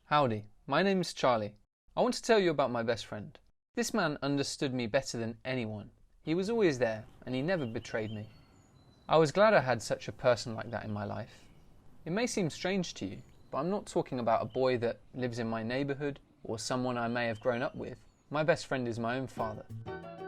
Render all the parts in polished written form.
Howdy, my name is Charlie. I want to tell you about my best friend. This man understood me better than anyone. He was always there and he never betrayed me. I was glad I had such a person like that in my life. It may seem strange to you, but I'm not talking about a boy that lives in my neighbourhood or someone I may have grown up with. My best friend is my own father.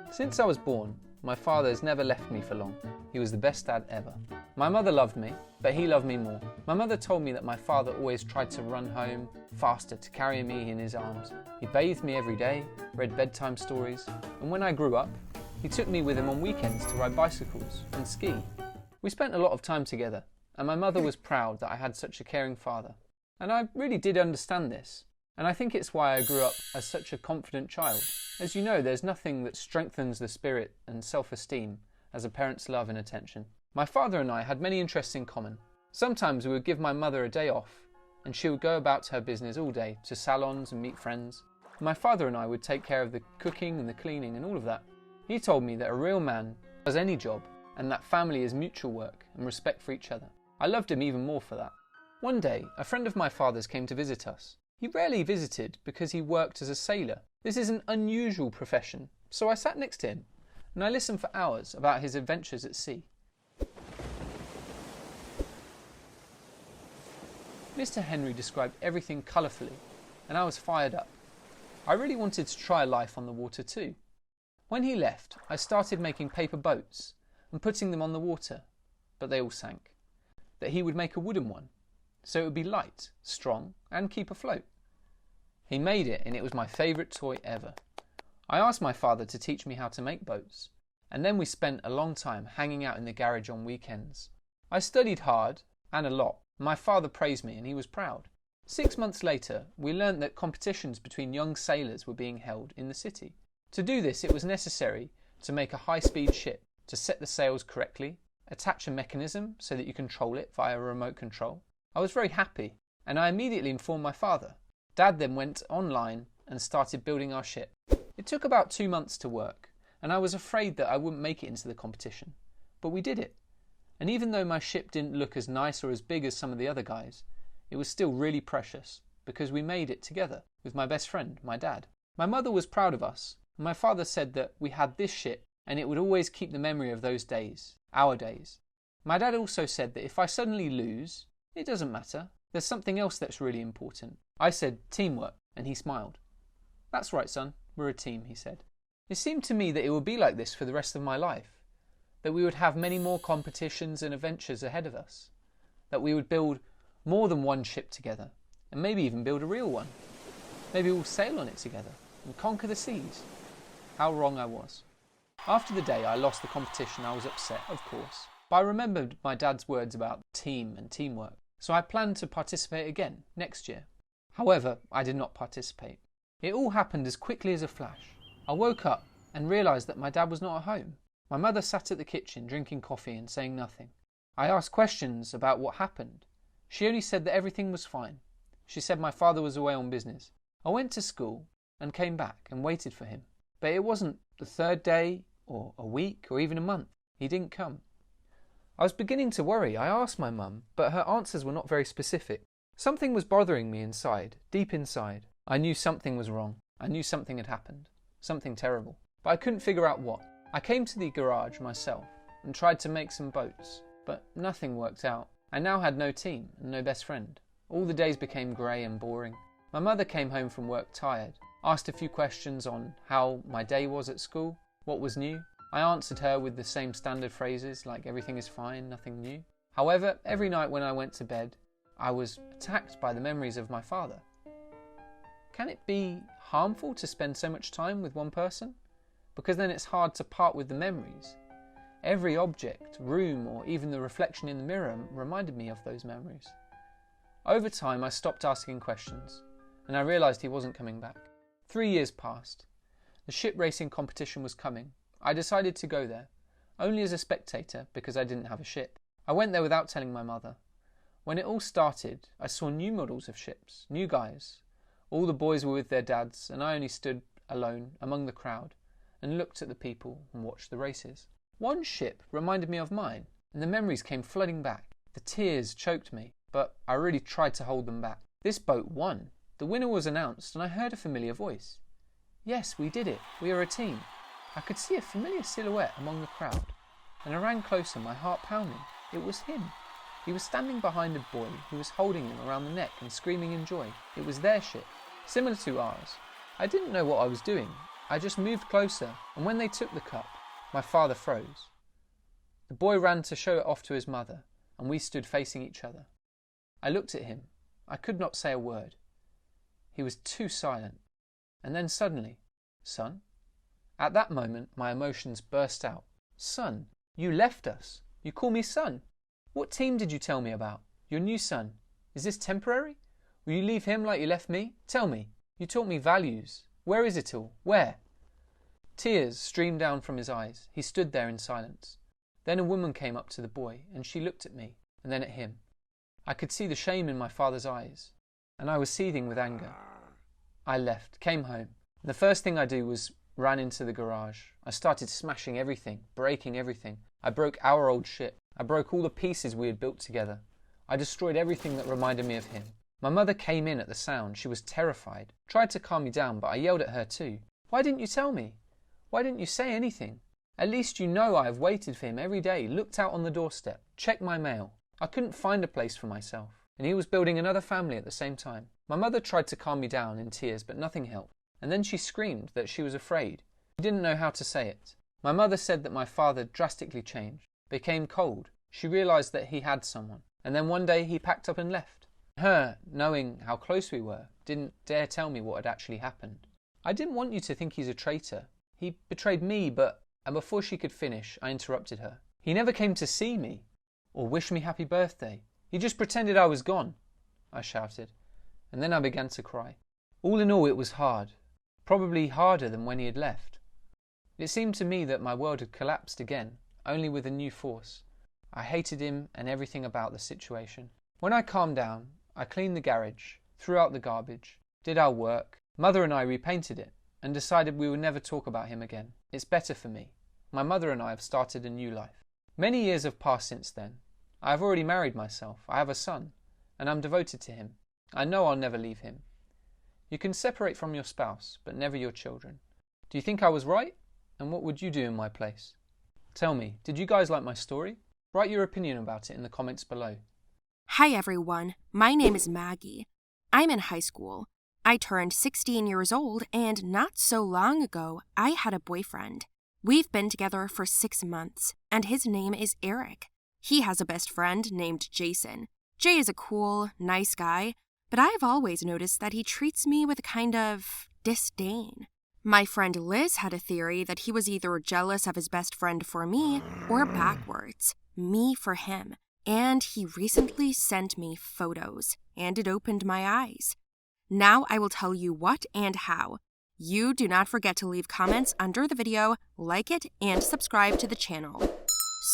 Since I was born, my father has never left me for long. He was the best dad ever. My mother loved me, but he loved me more. My mother told me that my father always tried to run home faster to carry me in his arms. He bathed me every day, read bedtime stories, and when I grew up, he took me with him on weekends to ride bicycles and ski. We spent a lot of time together, and my mother was proud that I had such a caring father. And I really did understand this, and I think it's why I grew up as such a confident child. As you know, there's nothing that strengthens the spirit and self-esteem as a parent's love and attention. My father and I had many interests in common. Sometimes we would give my mother a day off, and she would go about her business all day to salons and meet friends. My father and I would take care of the cooking and the cleaning and all of that. He told me that a real man does any job, and that family is mutual work and respect for each other. I loved him even more for that. One day, a friend of my father's came to visit us. He rarely visited because he worked as a sailor. This is an unusual profession, so I sat next to him and I listened for hours about his adventures at sea. Mr. Henry described everything colourfully, and I was fired up. I really wanted to try life on the water too. When he left, I started making paper boats and putting them on the water, but they all sank. That he would make a wooden one, so it would be light, strong, and keep afloat. He made it, and it was my favourite toy ever. I asked my father to teach me how to make boats, and then we spent a long time hanging out in the garage on weekends. I studied hard, and a lot. My father praised me, and he was proud. 6 months later, we learnt that competitions between young sailors were being held in the city. To do this, it was necessary to make a high-speed ship, to set the sails correctly, attach a mechanism so that you control it via a remote control. I was very happy, and I immediately informed my father. Dad then went online and started building our ship. It took about 2 months to work, and I was afraid that I wouldn't make it into the competition. But we did it. And even though my ship didn't look as nice or as big as some of the other guys, it was still really precious, because we made it together with my best friend, my dad. My mother was proud of us, and my father said that we had this ship, and it would always keep the memory of those days, our days. My dad also said that if I suddenly lose, it doesn't matter. There's something else that's really important. I said, teamwork, and he smiled. That's right, son, we're a team, he said. It seemed to me that it would be like this for the rest of my life, that we would have many more competitions and adventures ahead of us, that we would build more than one ship together, and maybe even build a real one. Maybe we'll sail on it together and conquer the seas. How wrong I was. After the day I lost the competition, I was upset, of course, but I remembered my dad's words about team and teamwork, so I planned to participate again next year. However, I did not participate. It all happened as quickly as a flash. I woke up and realised that my dad was not at home. My mother sat at the kitchen drinking coffee and saying nothing. I asked questions about what happened. She only said that everything was fine. She said my father was away on business. I went to school and came back and waited for him. But it wasn't the third day, or a week, or even a month. He didn't come. I was beginning to worry. I asked my mum, but her answers were not very specific. Something was bothering me inside, deep inside. I knew something was wrong. I knew something had happened. Something terrible. But I couldn't figure out what. I came to the garage myself and tried to make some boats, but nothing worked out. I now had no team and no best friend. All the days became grey and boring. My mother came home from work tired, asked a few questions on how my day was at school, what was new. I answered her with the same standard phrases like everything is fine, nothing new. However, every night when I went to bed, I was attacked by the memories of my father. Can it be harmful to spend so much time with one person? Because then it's hard to part with the memories. Every object, room, or even the reflection in the mirror reminded me of those memories. Over time, I stopped asking questions, and I realised he wasn't coming back. 3 years passed. The ship racing competition was coming. I decided to go there, only as a spectator because I didn't have a ship. I went there without telling my mother. When it all started, I saw new models of ships, new guys. All the boys were with their dads, and I only stood alone among the crowd and looked at the people and watched the races. One ship reminded me of mine, and the memories came flooding back. The tears choked me, but I really tried to hold them back. This boat won. The winner was announced and I heard a familiar voice. Yes, we did it. We are a team. I could see a familiar silhouette among the crowd, and I ran closer, my heart pounding. It was him. He was standing behind a boy who was holding him around the neck and screaming in joy. It was their ship, similar to ours. I didn't know what I was doing. I just moved closer, and when they took the cup, my father froze. The boy ran to show it off to his mother, and we stood facing each other. I looked at him. I could not say a word. He was too silent. And then suddenly, "Son?" At that moment, my emotions burst out. "Son, you left us. You call me son. What team did you tell me about? Your new son. Is this temporary? Will you leave him like you left me? Tell me. You taught me values. Where is it all? Where?" Tears streamed down from his eyes. He stood there in silence. Then a woman came up to the boy, and she looked at me, and then at him. I could see the shame in my father's eyes, and I was seething with anger. I left, came home, and the first thing I did was ran into the garage. I started smashing everything, breaking everything. I broke our old ship. I broke all the pieces we had built together. I destroyed everything that reminded me of him. My mother came in at the sound. She was terrified. Tried to calm me down, but I yelled at her too. "Why didn't you tell me? Why didn't you say anything? At least you know I have waited for him every day, looked out on the doorstep, checked my mail. I couldn't find a place for myself, and he was building another family at the same time." My mother tried to calm me down in tears, but nothing helped. And then she screamed that she was afraid. She didn't know how to say it. My mother said that my father drastically changed, became cold. She realized that he had someone. And then one day he packed up and left. Her, knowing how close we were, didn't dare tell me what had actually happened. "I didn't want you to think he's a traitor. He betrayed me, but..." And before she could finish, I interrupted her. "He never came to see me or wish me happy birthday. He just pretended I was gone," I shouted. And then I began to cry. All in all, it was hard. Probably harder than when he had left. It seemed to me that my world had collapsed again, only with a new force. I hated him and everything about the situation. When I calmed down, I cleaned the garage, threw out the garbage, did our work. Mother and I repainted it, and decided we would never talk about him again. It's better for me. My mother and I have started a new life. Many years have passed since then. I have already married myself. I have a son, and I'm devoted to him. I know I'll never leave him. You can separate from your spouse, but never your children. Do you think I was right? And what would you do in my place? Tell me, did you guys like my story? Write your opinion about it in the comments below. Hi everyone, my name is Maggie. I'm in high school. I turned 16 years old, and not so long ago, I had a boyfriend. We've been together for 6 months, and his name is Eric. He has a best friend named Jason. Jay is a cool, nice guy, but I've always noticed that he treats me with a kind of disdain. My friend Liz had a theory that he was either jealous of his best friend for me or backwards, me for him. And he recently sent me photos, and it opened my eyes. Now I will tell you what and how. You do not forget to leave comments under the video, like it, and subscribe to the channel.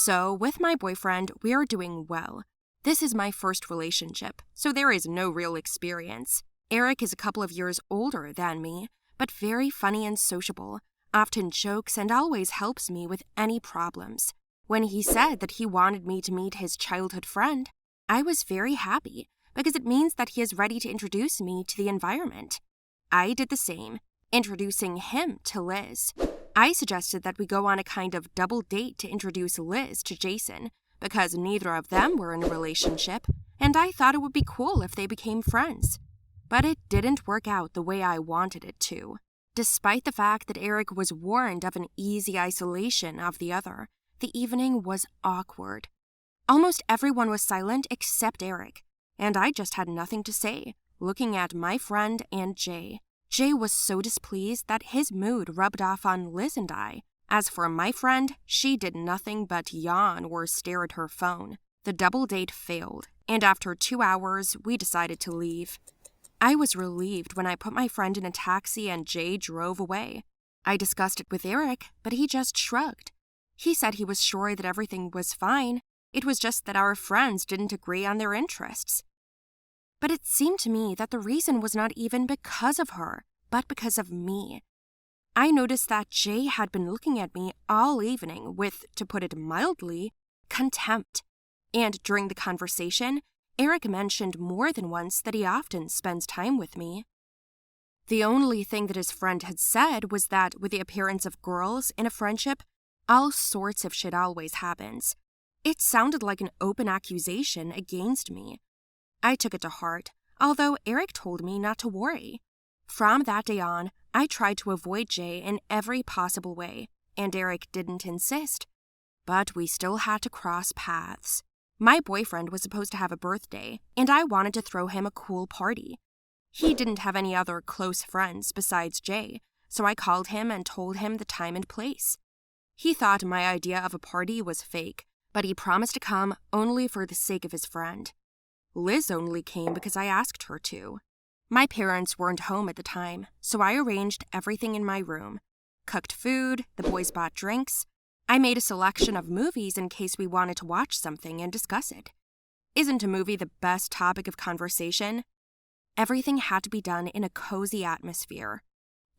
So, with my boyfriend, we are doing well. This is my first relationship, so there is no real experience. Eric is a couple of years older than me, but very funny and sociable, often jokes and always helps me with any problems. When he said that he wanted me to meet his childhood friend, I was very happy because it means that he is ready to introduce me to the environment. I did the same, introducing him to Liz. I suggested that we go on a kind of double date to introduce Liz to Jason because neither of them were in a relationship, and I thought it would be cool if they became friends. But it didn't work out the way I wanted it to. Despite the fact that Eric was warned of an easy isolation of the other, the evening was awkward. Almost everyone was silent except Eric, and I just had nothing to say, looking at my friend and Jay. Jay was so displeased that his mood rubbed off on Liz and I. As for my friend, she did nothing but yawn or stare at her phone. The double date failed, and after 2 hours, we decided to leave. I was relieved when I put my friend in a taxi and Jay drove away. I discussed it with Eric, but he just shrugged. He said he was sure that everything was fine. It was just that our friends didn't agree on their interests. But it seemed to me that the reason was not even because of her, but because of me. I noticed that Jay had been looking at me all evening with, to put it mildly, contempt. And during the conversation, Eric mentioned more than once that he often spends time with me. The only thing that his friend had said was that with the appearance of girls in a friendship, all sorts of shit always happens. It sounded like an open accusation against me. I took it to heart, although Eric told me not to worry. From that day on, I tried to avoid Jay in every possible way, and Eric didn't insist. But we still had to cross paths. My boyfriend was supposed to have a birthday, and I wanted to throw him a cool party. He didn't have any other close friends besides Jay, so I called him and told him the time and place. He thought my idea of a party was fake, but he promised to come only for the sake of his friend. Liz only came because I asked her to. My parents weren't home at the time, so I arranged everything in my room. Cooked food, the boys bought drinks. I made a selection of movies in case we wanted to watch something and discuss it. Isn't a movie the best topic of conversation? Everything had to be done in a cozy atmosphere.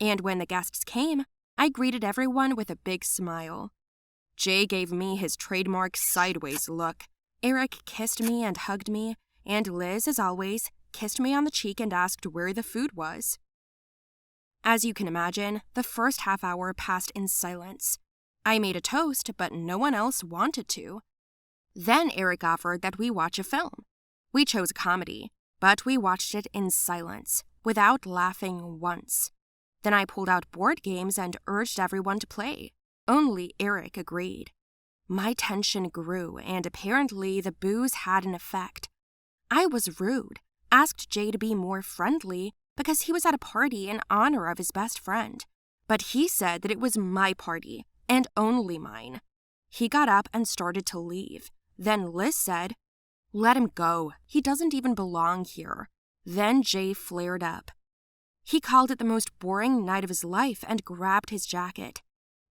And when the guests came, I greeted everyone with a big smile. Jay gave me his trademark sideways look. Eric kissed me and hugged me, and Liz, as always, kissed me on the cheek and asked where the food was. As you can imagine, the first half hour passed in silence. I made a toast, but no one else wanted to. Then Eric offered that we watch a film. We chose a comedy, but we watched it in silence, without laughing once. Then I pulled out board games and urged everyone to play. Only Eric agreed. My tension grew, and apparently the booze had an effect. I was rude, asked Jay to be more friendly because he was at a party in honor of his best friend. But he said that it was my party, and only mine. He got up and started to leave. Then Liz said, "Let him go. He doesn't even belong here." Then Jay flared up. He called it the most boring night of his life and grabbed his jacket.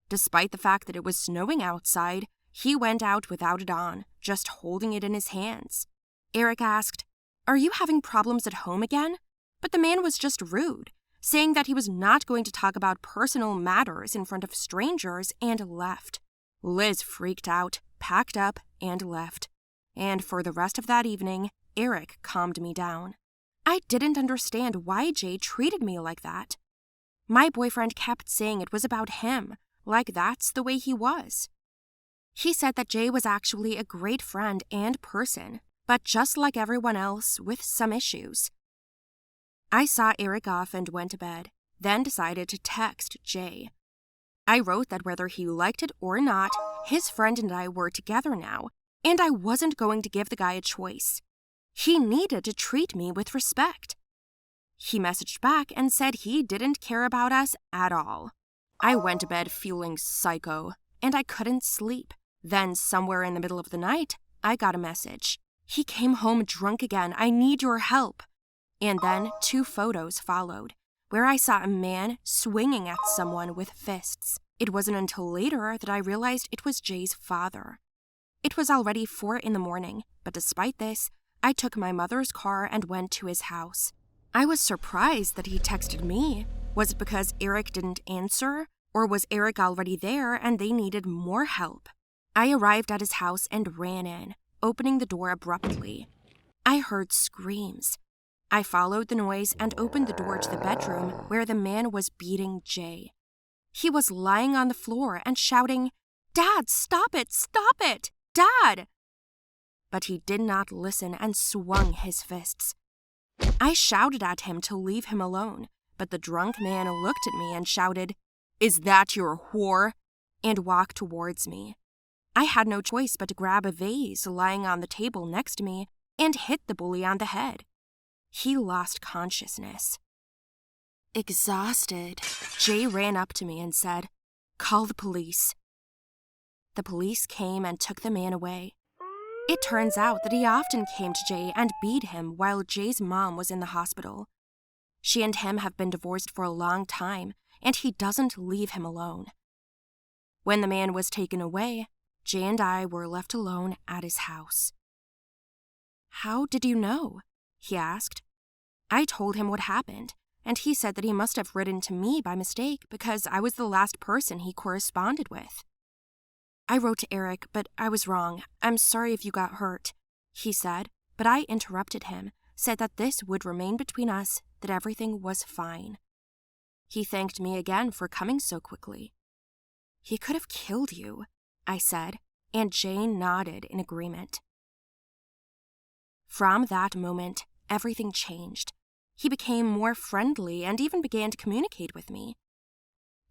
Despite the fact that it was snowing outside, he went out without it on, just holding it in his hands. Eric asked, "Are you having problems at home again?" But the man was just rude, saying that he was not going to talk about personal matters in front of strangers, and left. Liz freaked out, packed up, and left. And for the rest of that evening, Eric calmed me down. I didn't understand why Jay treated me like that. My boyfriend kept saying it was about him, like that's the way he was. He said that Jay was actually a great friend and person, but just like everyone else, with some issues. I saw Eric off and went to bed, then decided to text Jay. I wrote that whether he liked it or not, his friend and I were together now, and I wasn't going to give the guy a choice. He needed to treat me with respect. He messaged back and said he didn't care about us at all. I went to bed feeling psycho, and I couldn't sleep. Then, somewhere in the middle of the night, I got a message. "He came home drunk again. I need your help." And then 2 photos followed, where I saw a man swinging at someone with fists. It wasn't until later that I realized it was Jay's father. It was already 4 a.m, but despite this, I took my mother's car and went to his house. I was surprised that he texted me. Was it because Eric didn't answer, or was Eric already there and they needed more help? I arrived at his house and ran in, opening the door abruptly. I heard screams. I followed the noise and opened the door to the bedroom where the man was beating Jay. He was lying on the floor and shouting, "Dad, stop it! Stop it! Dad!" But he did not listen and swung his fists. I shouted at him to leave him alone, but the drunk man looked at me and shouted, "Is that your whore?" and walked towards me. I had no choice but to grab a vase lying on the table next to me and hit the bully on the head. He lost consciousness. Exhausted, Jay ran up to me and said, "Call the police." The police came and took the man away. It turns out that he often came to Jay and beat him while Jay's mom was in the hospital. She and him have been divorced for a long time, and he doesn't leave him alone. When the man was taken away, Jay and I were left alone at his house. "How did you know?" he asked. I told him what happened, and he said that he must have written to me by mistake because I was the last person he corresponded with. I wrote to Eric, but I was wrong. "I'm sorry if you got hurt," he said, but I interrupted him, said that this would remain between us, that everything was fine. He thanked me again for coming so quickly. "He could have killed you," I said, and Jane nodded in agreement. From that moment, everything changed. He became more friendly and even began to communicate with me.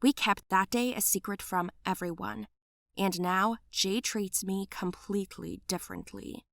We kept that day a secret from everyone, and now Jay treats me completely differently.